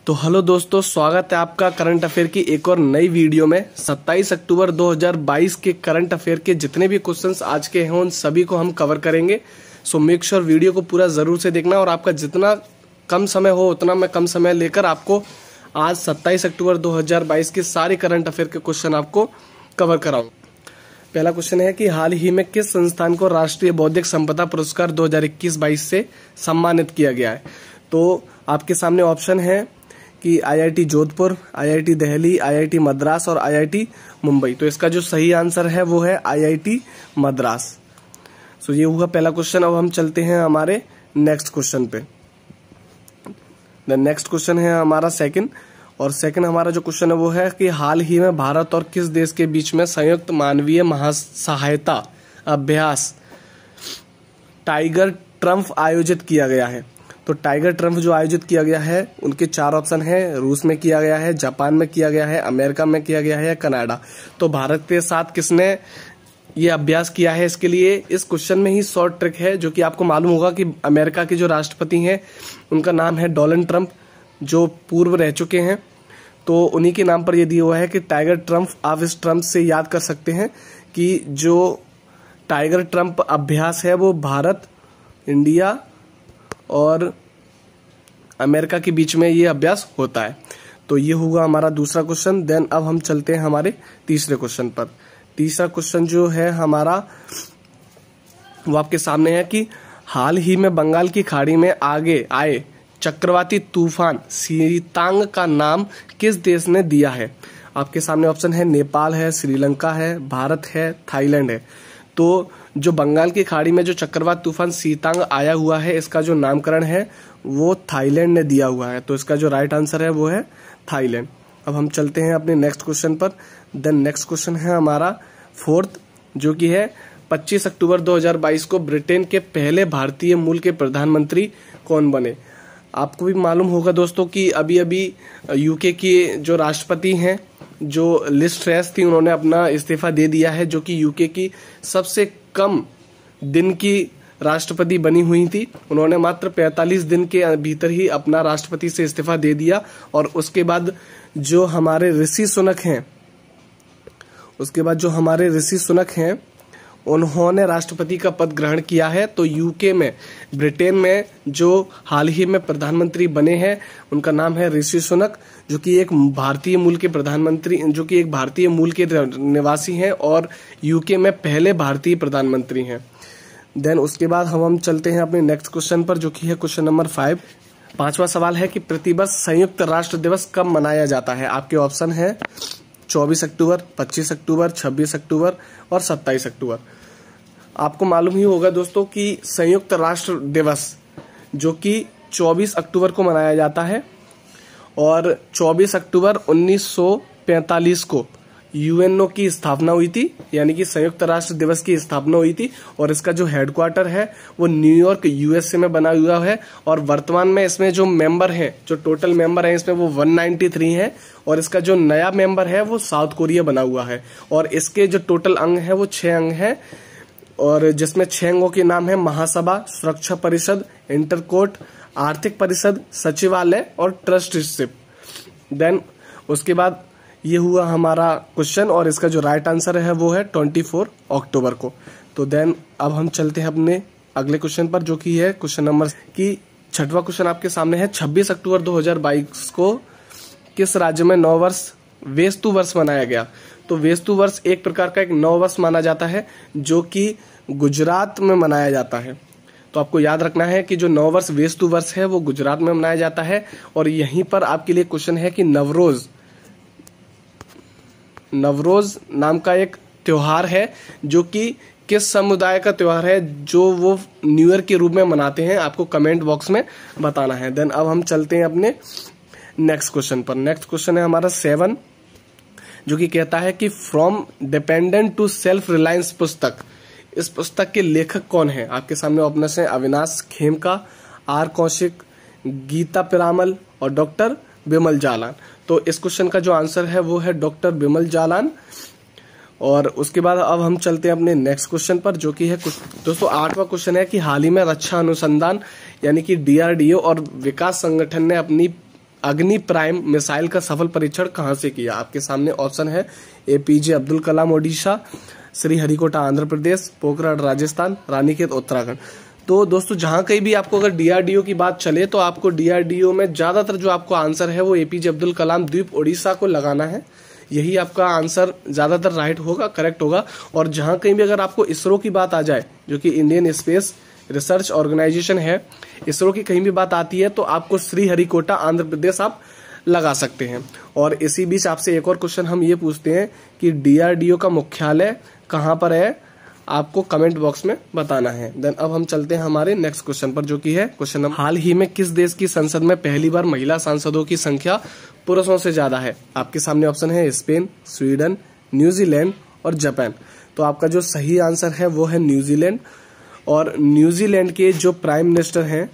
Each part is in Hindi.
तो हेलो दोस्तों, स्वागत है आपका करंट अफेयर की एक और नई वीडियो में। 27 अक्टूबर 2022 के करंट अफेयर के जितने भी क्वेश्चंस आज के हैं उन सभी को हम कवर करेंगे। सो मेक श्योर वीडियो को पूरा जरूर से देखना और आपका जितना कम समय हो उतना मैं कम समय लेकर आपको आज 27 अक्टूबर 2022 के सारे करंट अफेयर के क्वेश्चन आपको कवर कराऊंगा। पहला क्वेश्चन है कि हाल ही में किस संस्थान को राष्ट्रीय बौद्धिक संपदा पुरस्कार 2021-22 से सम्मानित किया गया है। तो आपके सामने ऑप्शन है कि IIT Jodhpur, IIT Delhi, IIT Madras और आईआईटी मुंबई। तो इसका जो सही आंसर है वो है आईआईटी मद्रास। सो ये हुआ पहला क्वेश्चन। अब हम चलते हैं हमारे नेक्स्ट क्वेश्चन पे। नेक्स्ट क्वेश्चन है हमारा सेकंड, और सेकंड हमारा जो क्वेश्चन है वो है कि हाल ही में भारत और किस देश के बीच में संयुक्त मानवीय महासहायता अभ्यास टाइगर ट्रम्प आयोजित किया गया है। तो टाइगर ट्रम्प जो आयोजित किया गया है उनके चार ऑप्शन है। रूस में किया गया है, जापान में किया गया है, अमेरिका में किया गया है या कनाडा। तो भारत के साथ किसने ये अभ्यास किया है, इसके लिए इस क्वेश्चन में ही शॉर्ट ट्रिक है जो कि आपको मालूम होगा कि अमेरिका के जो राष्ट्रपति हैं उनका नाम है डोनाल्ड ट्रम्प, जो पूर्व रह चुके हैं। तो उन्हीं के नाम पर यह दिया हुआ है कि टाइगर ट्रम्प। आप इस ट्रम्प से याद कर सकते हैं कि जो टाइगर ट्रम्प अभ्यास है वो भारत, इंडिया और अमेरिका के बीच में ये अभ्यास होता है। तो ये होगा हमारा दूसरा क्वेश्चन। देन अब हम चलते हैं हमारे तीसरे क्वेश्चन पर। तीसरा क्वेश्चन जो है हमारा वो आपके सामने है कि हाल ही में बंगाल की खाड़ी में आगे आए चक्रवाती तूफान सीतांग का नाम किस देश ने दिया है। आपके सामने ऑप्शन है नेपाल है, श्रीलंका है, भारत है, थाईलैंड है। तो जो बंगाल की खाड़ी में जो चक्रवात तूफान सीतांग आया हुआ है इसका जो नामकरण है वो थाईलैंड ने दिया हुआ है। तो इसका जो राइट आंसर है वो है थाईलैंड। अब हम चलते हैं अपने नेक्स्ट क्वेश्चन पर। देन नेक्स्ट क्वेश्चन है हमारा फोर्थ, जो कि है 25 अक्टूबर 2022 को ब्रिटेन के पहले भारतीय मूल के प्रधानमंत्री कौन बने। आपको भी मालूम होगा दोस्तों कि अभी अभी यूके की जो राष्ट्रपति हैं जो लिज ट्रस थी उन्होंने अपना इस्तीफा दे दिया है, जो कि यूके की सबसे कम दिन की राष्ट्रपति बनी हुई थी। उन्होंने मात्र 45 दिन के भीतर ही अपना राष्ट्रपति से इस्तीफा दे दिया। और उसके बाद जो हमारे ऋषि सुनक हैं उन्होंने राष्ट्रपति का पद ग्रहण किया है। तो यूके में, ब्रिटेन में जो हाल ही में प्रधानमंत्री बने हैं उनका नाम है ऋषि सुनक, जो कि एक भारतीय मूल के प्रधानमंत्री, जो कि एक भारतीय मूल के निवासी हैं और यूके में पहले भारतीय प्रधानमंत्री हैं। देन उसके बाद हम चलते हैं अपने नेक्स्ट क्वेश्चन पर, जो कि है क्वेश्चन नंबर 5। पांचवा सवाल है कि प्रतिवर्ष संयुक्त राष्ट्र दिवस कब मनाया जाता है। आपके ऑप्शन है 24 अक्टूबर, 25 अक्टूबर, 26 अक्टूबर और 27 अक्टूबर। आपको मालूम ही होगा दोस्तों कि संयुक्त राष्ट्र दिवस जो कि 24 अक्टूबर को मनाया जाता है और 24 अक्टूबर 1945 को यूएनओ की स्थापना हुई थी, यानी कि संयुक्त राष्ट्र दिवस की स्थापना हुई थी। और इसका जो हेडक्वार्टर है वो न्यूयॉर्क यूएसए में बना हुआ है। और वर्तमान में इसमें जो मेंबर हैं, जो टोटल मेंबर हैं इसमें वो 193 हैं। और इसका जो नया मेंबर है वो साउथ कोरिया बना हुआ है। और इसके जो टोटल अंग है वो 6 अंग है, और जिसमें 6 अंगों के नाम है महासभा, सुरक्षा परिषद, इंटरकोर्ट, आर्थिक परिषद, सचिवालय और ट्रस्टीशिप। देन उसके बाद ये हुआ हमारा क्वेश्चन, और इसका जो राइट आंसर है वो है 24 अक्टूबर को। तो देन अब हम चलते हैं अपने अगले क्वेश्चन पर, जो कि है क्वेश्चन नंबर की छठवां क्वेश्चन आपके सामने है 26 अक्टूबर 2022 को किस राज्य में नववर्ष वेस्तु वर्ष मनाया गया। तो वेस्तु वर्ष एक प्रकार का एक नववर्ष माना जाता है जो कि गुजरात में मनाया जाता है। तो आपको याद रखना है कि जो नववर्ष वेस्तु वर्ष है वो गुजरात में मनाया जाता है। और यहीं पर आपके लिए क्वेश्चन है कि नवरोज नाम का एक त्योहार है जो कि किस समुदाय का त्योहार है, जो वो न्यू ईयर के रूप में मनाते हैं। आपको कमेंट बॉक्स में बताना है। देन अब हम चलते हैं अपने नेक्स्ट क्वेश्चन पर। नेक्स्ट क्वेश्चन है हमारा 7, जो कि कहता है कि from dependent to self reliance पुस्तक, इस पुस्तक के लेखक कौन है। आपके सामने ऑप्शन है अविनाश खेमका, आर कौशिक, गीता पिरामल और डॉक्टर बिमल जालान। तो इस क्वेश्चन का जो आंसर है वो है डॉक्टर बिमल जालान। और उसके बाद अब हम चलते हैं अपने नेक्स्ट क्वेश्चन पर, जो कि है दोस्तों 8वां क्वेश्चन है कि हाल ही में रक्षा अनुसंधान यानी कि डीआरडीओ और विकास संगठन ने अपनी अग्नि प्राइम मिसाइल का सफल परीक्षण कहां से किया? आपके सामने ऑप्शन है APJ अब्दुल कलाम ओडिशा, श्रीहरिकोटा आंध्र प्रदेश, पोखरण राजस्थान, रानीखेत उत्तराखंड। तो दोस्तों जहां कहीं भी आपको अगर DRDO की बात चले तो आपको DRDO में ज्यादातर जो आपको आंसर है वो APJ अब्दुल कलाम द्वीप ओडिशा को लगाना है। यही आपका आंसर ज्यादातर राइट होगा, करेक्ट होगा। और जहां कहीं भी अगर आपको इसरो की बात आ जाए, जो कि इंडियन स्पेस रिसर्च ऑर्गेनाइजेशन है, इसरो की कहीं भी बात आती है तो आपको श्रीहरिकोटा आंध्र प्रदेश आप लगा सकते हैं। और इसी बीच आपसे एक और क्वेश्चन हम ये पूछते हैं कि DRDO का मुख्यालय कहाँ पर है, आपको कमेंट बॉक्स में बताना है। देन अब हम चलते हैं हमारे नेक्स्ट क्वेश्चन पर, जो कि है क्वेश्चन नंबर, हाल ही में किस देश की संसद में पहली बार महिला सांसदों की संख्या पुरुषों से ज्यादा है? आपके सामने ऑप्शन है स्पेन, स्वीडन, न्यूजीलैंड और जापान। तो आपका जो सही आंसर है वो है न्यूजीलैंड। और न्यूजीलैंड के जो प्राइम मिनिस्टर हैं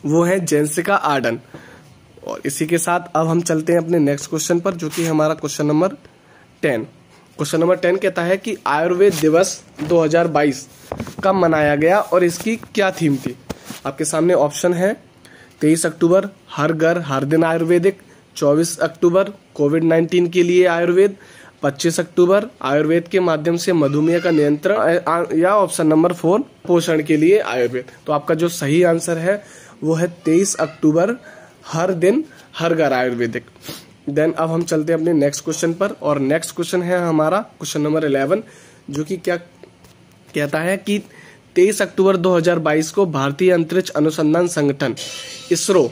वो है जेसिका आर्डन। और इसी के साथ अब हम चलते हैं अपने नेक्स्ट क्वेश्चन पर, जो कि हमारा क्वेश्चन नंबर 10। क्वेश्चन नंबर 10 कहता है कि आयुर्वेद दिवस 2022 कब मनाया गया और इसकी क्या थीम थी? आपके सामने ऑप्शन है 23 अक्टूबर हर घर हर दिन आयुर्वेदिक, 24 अक्टूबर कोविड-19 के लिए आयुर्वेद, 25 अक्टूबर आयुर्वेद के माध्यम से मधुमेह का नियंत्रण, या ऑप्शन नंबर 4 पोषण के लिए आयुर्वेद। तो आपका जो सही आंसर है वो है 23 अक्टूबर हर दिन हर घर आयुर्वेदिक। देन अब हम चलते हैं अपने नेक्स्ट क्वेश्चन पर, और नेक्स्ट क्वेश्चन है हमारा क्वेश्चन नंबर 11, जो कि क्या कहता है कि 23 अक्टूबर 2022 को भारतीय अंतरिक्ष अनुसंधान संगठन इसरो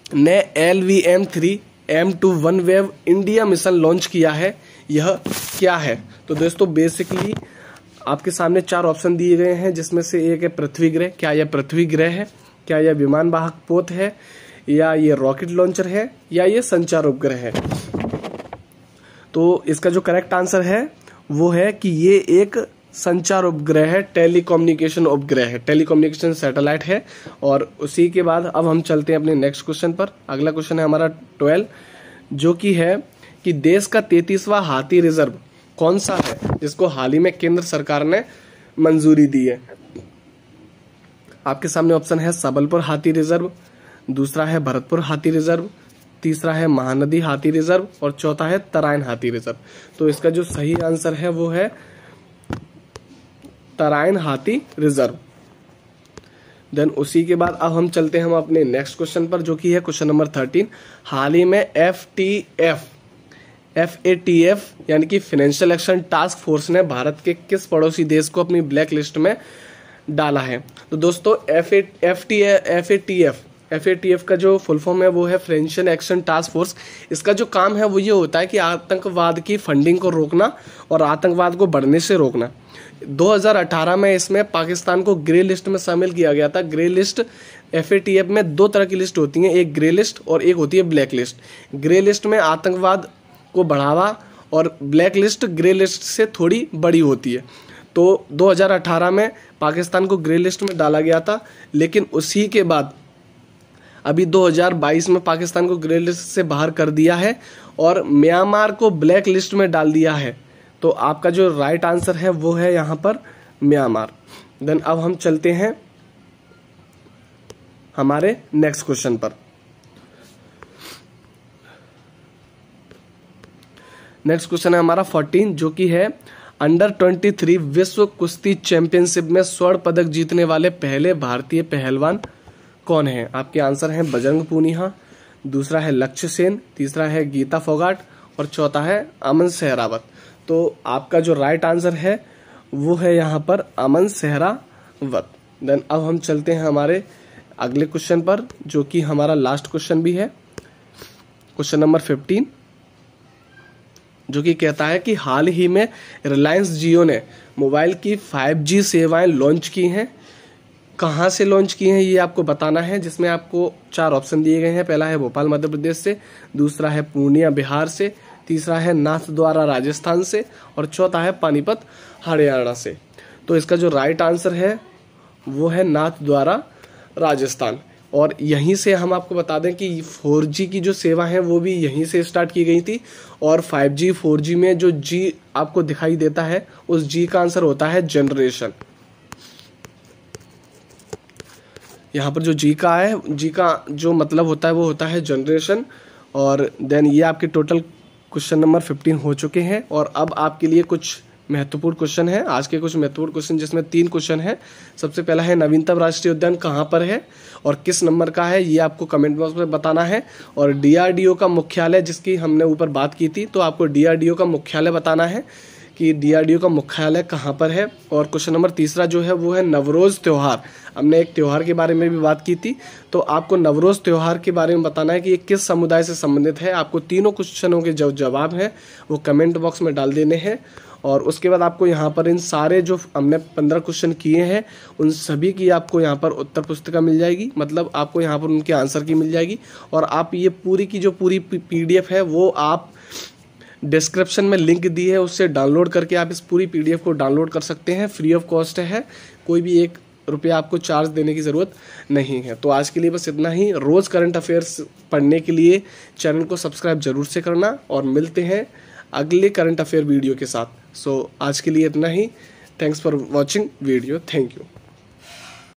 ने LVM-3 M2 OneWeb India mission launch किया है, यह क्या है? तो दोस्तों बेसिकली आपके सामने 4 ऑप्शन दिए गए हैं, जिसमें से एक है पृथ्वी ग्रह। क्या यह पृथ्वी ग्रह है, क्या यह विमान वाहक पोत है, या ये रॉकेट लॉन्चर है, या ये संचार उपग्रह है? तो इसका जो करेक्ट आंसर है वो है कि ये एक संचार उपग्रह है, टेलीकम्युनिकेशन उपग्रह है, टेलीकम्युनिकेशन सैटेलाइट है। और उसी के बाद अब हम चलते हैं अपने नेक्स्ट क्वेश्चन पर। अगला क्वेश्चन है हमारा 12, जो कि है कि देश का 33वां हाथी रिजर्व कौन सा है, जिसको हाल ही में केंद्र सरकार ने मंजूरी दी है? आपके सामने ऑप्शन है सबलपुर हाथी रिजर्व, दूसरा है भरतपुर हाथी रिजर्व, तीसरा है महानदी हाथी रिजर्व और चौथा है तराइन हाथी रिजर्व। तो इसका जो सही आंसर है वो है तराइन हाथी रिजर्व। देन उसी के बाद अब हम चलते हैं हम अपने नेक्स्ट क्वेश्चन पर, जो कि है क्वेश्चन नंबर 13। हाल ही में FATF यानी कि फाइनेंशियल एक्शन टास्क फोर्स ने भारत के किस पड़ोसी देश को अपनी ब्लैक लिस्ट में डाला है? तो दोस्तों FATF का जो फुल फॉर्म है वो है फाइनेंशियल एक्शन टास्क फोर्स। इसका जो काम है वो ये होता है कि आतंकवाद की फंडिंग को रोकना और आतंकवाद को बढ़ने से रोकना। 2018 में इसमें पाकिस्तान को ग्रे लिस्ट में शामिल किया गया था। ग्रे लिस्ट FATF में 2 तरह की लिस्ट होती हैं, एक ग्रे लिस्ट और एक होती है ब्लैक लिस्ट। ग्रे लिस्ट में आतंकवाद को बढ़ावा और ब्लैक लिस्ट ग्रे लिस्ट से थोड़ी बड़ी होती है। तो 2018 में पाकिस्तान को ग्रे लिस्ट में डाला गया था, लेकिन उसी के बाद अभी 2022 में पाकिस्तान को ग्रे लिस्ट से बाहर कर दिया है और म्यांमार को ब्लैक लिस्ट में डाल दिया है। तो आपका जो राइट आंसर है वो है यहाँ पर म्यांमार। देन अब हम चलते हैं हमारे नेक्स्ट क्वेश्चन पर। नेक्स्ट क्वेश्चन है हमारा 14, जो कि है अंडर 23 विश्व कुश्ती चैंपियनशिप में स्वर्ण पदक जीतने वाले पहले भारतीय पहलवान कौन है? आपके आंसर हैं बजरंग पूनिया, दूसरा है लक्ष्य सेन, तीसरा है गीता फोगाट और चौथा है अमन सहरावत। तो आपका जो राइट आंसर है वो है यहाँ पर अमन सहरावत। देन अब हम चलते हैं हमारे अगले क्वेश्चन पर, जो कि हमारा लास्ट क्वेश्चन भी है, क्वेश्चन नंबर 15, जो कि कहता है कि हाल ही में रिलायंस जियो ने मोबाइल की 5G सेवाएं लॉन्च की हैं। कहाँ से लॉन्च की हैं ये आपको बताना है, जिसमें आपको 4 ऑप्शन दिए गए हैं। पहला है भोपाल मध्य प्रदेश से, दूसरा है पूर्णिया बिहार से, तीसरा है नाथद्वारा राजस्थान से और चौथा है पानीपत हरियाणा से। तो इसका जो राइट आंसर है वो है नाथद्वारा राजस्थान। और यहीं से हम आपको बता दें कि 4G की जो सेवा है वो भी यहीं से स्टार्ट की गई थी। और 5G 4G में जो G आपको दिखाई देता है उस G का आंसर होता है जनरेशन। यहाँ पर जो जी का है, जी का जो मतलब होता है वो होता है जनरेशन। और देन ये आपके टोटल क्वेश्चन नंबर 15 हो चुके हैं। और अब आपके लिए कुछ महत्वपूर्ण क्वेश्चन है, आज के कुछ महत्वपूर्ण क्वेश्चन, जिसमें 3 क्वेश्चन है। सबसे पहला है नवीनतम राष्ट्रीय उद्यान कहाँ पर है और किस नंबर का है, ये आपको कमेंट बॉक्स में बताना है। और डीआरडीओ का मुख्यालय, जिसकी हमने ऊपर बात की थी, तो आपको डीआरडीओ का मुख्यालय बताना है कि डीआरडीओ का मुख्यालय कहाँ पर है। और क्वेश्चन नंबर 3 जो है वो है नवरोज़ त्यौहार। हमने एक त्यौहार के बारे में भी बात की थी, तो आपको नवरोज़ त्यौहार के बारे में बताना है कि ये किस समुदाय से संबंधित है। आपको तीनों क्वेश्चनों के जो जवाब हैं वो कमेंट बॉक्स में डाल देने हैं। और उसके बाद आपको यहाँ पर इन सारे जो हमने 15 क्वेश्चन किए हैं उन सभी की आपको यहाँ पर उत्तर पुस्तिका मिल जाएगी, मतलब आपको यहाँ पर उनके आंसर की मिल जाएगी। और आप ये पूरी की जो पूरी पीडीएफ है वो आप डिस्क्रिप्शन में लिंक दी है, उससे डाउनलोड करके आप इस पूरी पीडीएफ को डाउनलोड कर सकते हैं। फ्री ऑफ कॉस्ट है, कोई भी 1 रुपया आपको चार्ज देने की ज़रूरत नहीं है। तो आज के लिए बस इतना ही। रोज़ करंट अफेयर्स पढ़ने के लिए चैनल को सब्सक्राइब जरूर से करना, और मिलते हैं अगले करंट अफेयर वीडियो के साथ। सो आज के लिए इतना ही। Thanks for watching video. Thank you.